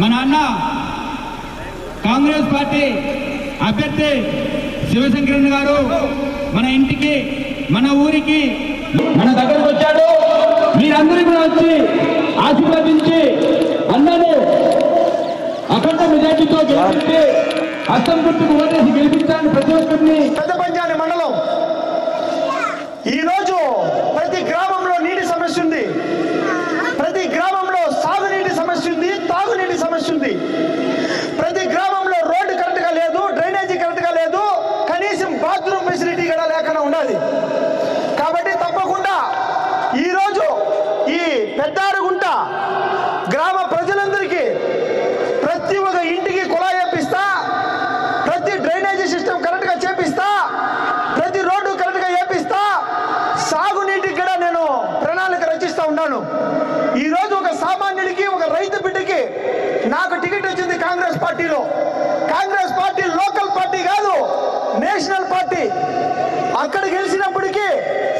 మన అన్న కాంగ్రెస్ పార్టీ అభ్యర్థి శివశంకరన్ గారు మన ఇంటికి మన ఊరికి మన దగ్గరకు వచ్చాడు. మీరందరూ కూడా వచ్చి ఆశీర్వదించి అందరూ అఖండ మెజార్టీతో గెలిపించి హస్తం గుర్తుకు ఓటేసి గెలిపించాలని ప్రతి ఒక్కరిని. పెద్దపంచాని మండలం ఈరోజు ప్రతి గ్రామంలో నీటి సమస్య ఉంది, ప్రతి గ్రామంలో సాగునీటి సమస్య ఉంది, తాగునీటి సమస్య ఉంది. ప్రతి గ్రామంలో రోడ్డు కరెక్ట్గా లేదు, డ్రైనేజీ కరెక్ట్గా లేదు, కనీసం బాత్రూమ్ ఫెసిలిటీ కూడా లేకుండా ఉండాలి. కాబట్టి తప్పకుండా ఈరోజు ఈ పెద్దారుగుంట గ్రామ ప్రజలందరికీ ప్రతి ఒక్క ఇంటికి కుళాయి వేపిస్తా, ప్రతి డ్రైనేజీ సిస్టమ్ కరెక్ట్గా చేపిస్తా, ప్రతి రోడ్డు కరెక్ట్గా వేపిస్తా, సాగునీటికి కూడా నేను ప్రణాళిక రచిస్తా ఉన్నాను. ఈరోజు ఒక సామాన్యుడికి, ఒక రైతు బిడ్డకి నాకు టికెట్ వచ్చింది కాంగ్రెస్ పార్టీలో. కాంగ్రెస్ పార్టీ లోకల్ పార్టీ కాదు, నేషనల్ పార్టీ. అక్కడ గెలిచినప్పటికీ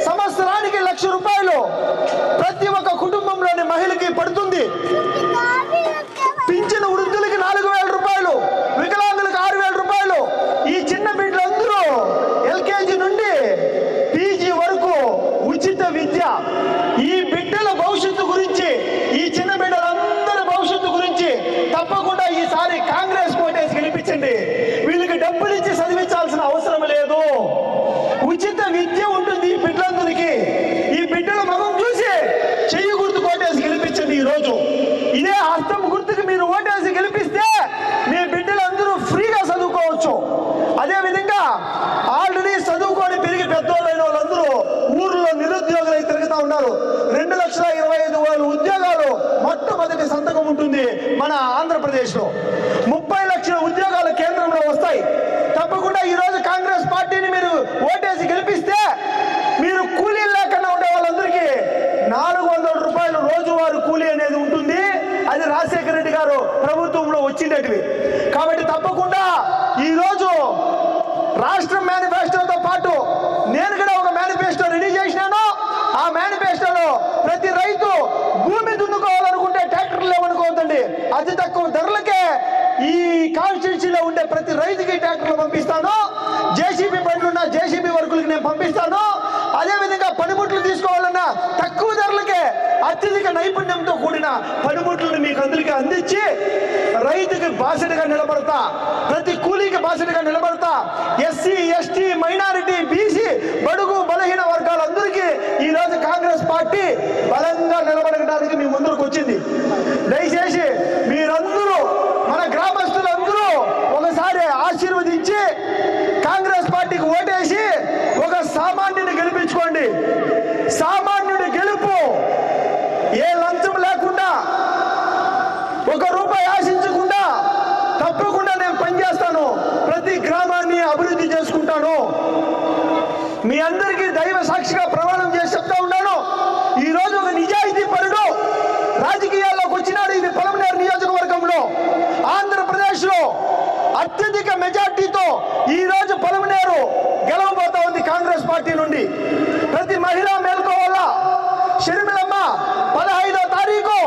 సంవత్సరానికి 1,00,000 రూపాయలు ప్రతి ఒక్క కుటుంబంలోని మహిళకి పడుతుంది. పింఛను వృద్ధులకి 4,000 రూపాయలు, వికలాంగులకు 6,000 రూపాయలు. ఈ చిన్న బిడ్డలందరూ ఎల్కేజీ నుండి పీజీ వరకు ఉచిత విద్య. ఈ బిడ్డల భవిష్యత్తు గురించి, ఈ చిన్న బిడ్డలందరి భవిష్యత్తు గురించి తప్పకుండా ఈసారి కాంగ్రెస్ ఓటేసి గెలిపించండి. వీళ్ళకి డబ్బులు ఇచ్చి చదివించాల్సిన అవసరం లేదు, ఉచిత విద్య ఉంటుంది ఈ బిడ్డలందరికీ. ఈ బిడ్డల ముఖం చూసి చెయ్యి గుర్తు ఓటేసి గెలిపించండి. ఈరోజు ఇదే హస్తం గుర్తుకు మీరు ఓటేసి గెలిపిస్తే మీ బిడ్డలందరూ ఫ్రీగా చదువుకోవచ్చు. అదేవిధంగా ఆల్రెడీ చదువుకొని పెరిగి పెద్దోళ్ళైన వాళ్ళందరూ ఊర్లో నిరుద్యోగులై తిరుగుతూ ఉన్నారు. 2,25,000 ఉద్యోగాలు మొట్టమొదటి సంతకం ఉంటుంది మన ఆంధ్రప్రదేశ్లో. 30 లక్షల ఉద్యోగాలు కేంద్రంలో వస్తాయి. తప్పకుండా ఈరోజు కాంగ్రెస్ పార్టీని మీరు ఓటేసి గెలిపిస్తే మీరు కూలీలు లేకుండా ఉండే వాళ్ళందరికీ 400 రూపాయలు రోజువారీ కూలీ అనేది ఉంటుంది. అది రాజశేఖర రెడ్డి గారు ప్రభుత్వంలో వచ్చినట్టువి. కాబట్టి తప్పకుండా ఈరోజు రాష్ట్ర మేనిఫెస్టోతో పాటు నేను కూడా ఒక మేనిఫెస్టో రెడీ చేసినాను. ఆ మేనిఫెస్టోలో ప్రతి రైతు భూమి దున్నుకోవాలనుకుంటే ట్రాక్టర్లు లేవనుకోవద్దండి, అతి తక్కువ ధరలకే ఈ కాన్స్టిట్యూన్సీలో ఉండే ప్రతి రైతుకి ట్రాక్టర్లు పంపిస్తాను. జేసీబీ బండ్లున్న జేసీబీ వర్కులకి నేను పంపిస్తాను. అదేవిధంగా పనిముట్లు తీసుకోవాలన్నా తక్కువ ధరలకే అత్యధిక నైపుణ్యంతో కూడిన పనిముట్లను మీకు అందరికీ అందించి రైతుకి బాసటగా నిలబడతా, ప్రతి కూలీకి బాసటగా నిలబడతా. ఎస్సీ, ఎస్టీ, మైనారిటీ, బీసీ, బడుగు బలహీన వర్గాలందరికీ ఈరోజు కాంగ్రెస్ పార్టీ బలంగా నిలబడడానికి మీ ముందుకు వచ్చింది. దయచేసి మీరందరూ, మన గ్రామస్తులందరూ ఒకసారి ఆశీర్వదించి కాంగ్రెస్ పార్టీకి ఓటేసి ఒక సామాన్యుని గెలిపించుకోండి. సామాన్యుడి గెలుపు ఏ లంచం లేకుండా, 1 రూపాయి ఆశించకుండా తప్పకుండా నేను పనిచేస్తాను. ప్రతి గ్రామాన్ని అభివృద్ధి చేసుకుంటాను. మీ అందరికీ దైవ సాక్షిగా ప్రమాణం చేసి చెప్తా ఉన్నాను. ఈరోజు ఒక నిజాయితీ పరుడు రాజకీయాల్లోకి వచ్చినాడు. ఇది పలమనేరు నియోజకవర్గంలో ఆంధ్రప్రదేశ్లో అత్యధిక మెజార్టీతో ఈరోజు పలమనేరు గెలవబోతా ఉంది కాంగ్రెస్ పార్టీ నుండి. ప్రతి మహిళ మేల్కోవాలా. షర్మిలమ్మ 15వ తారీఖు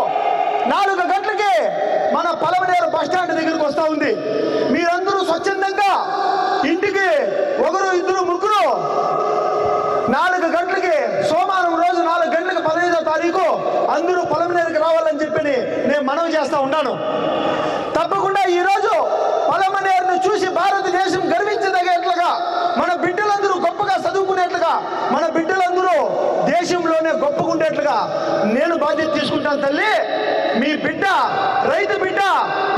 4 గంటలకి మన పలమనేరు బస్టాండ్ దగ్గరకు వస్తూ ఉంది. మీరందరూ స్వచ్ఛందంగా ఇంటికి 1, 2, 3 4 గంటలకి సోమవారం రోజు 4 గంటలకు 15వ తారీఖు అందరూ పలమనేరుకి రావాలని చెప్పి నేను మనవి చేస్తూ ఉన్నాను. తప్పకుండా ఈరోజు పలమనేరును చూసి భారతదేశం గర్వించదగేట్లుగా, మన బిడ్డలందరూ గొప్పగా చదువుకునేట్లుగా, మన బిడ్డలందరూ దేశంలోనే గొప్పగుండేట్లుగా నేను బాధ్యత తీసుకుంటాను. తల్లి, మీ బిడ్డ, రైతు బిడ్డ,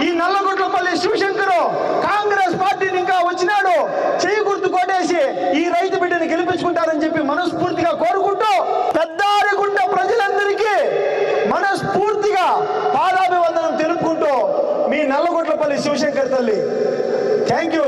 ఈ నల్లగొట్లపల్లి శివశంకరు కాంగ్రెస్ పార్టీని ఇంకా వచ్చినాడు, చెయ్యి గుర్తు కొట్టేసి ఈ రైతు బిడ్డని గెలిపించుకుంటారని చెప్పి మనస్ఫూర్తిగా కోరుకుంటూ పెద్దారుగుంట ప్రజలందరికీ మనస్ఫూర్తిగా పాదాభివందనం తెలుపుకుంటూ మీ నల్లగొట్లపల్లి శివశంకర్ తల్లి. Thank you.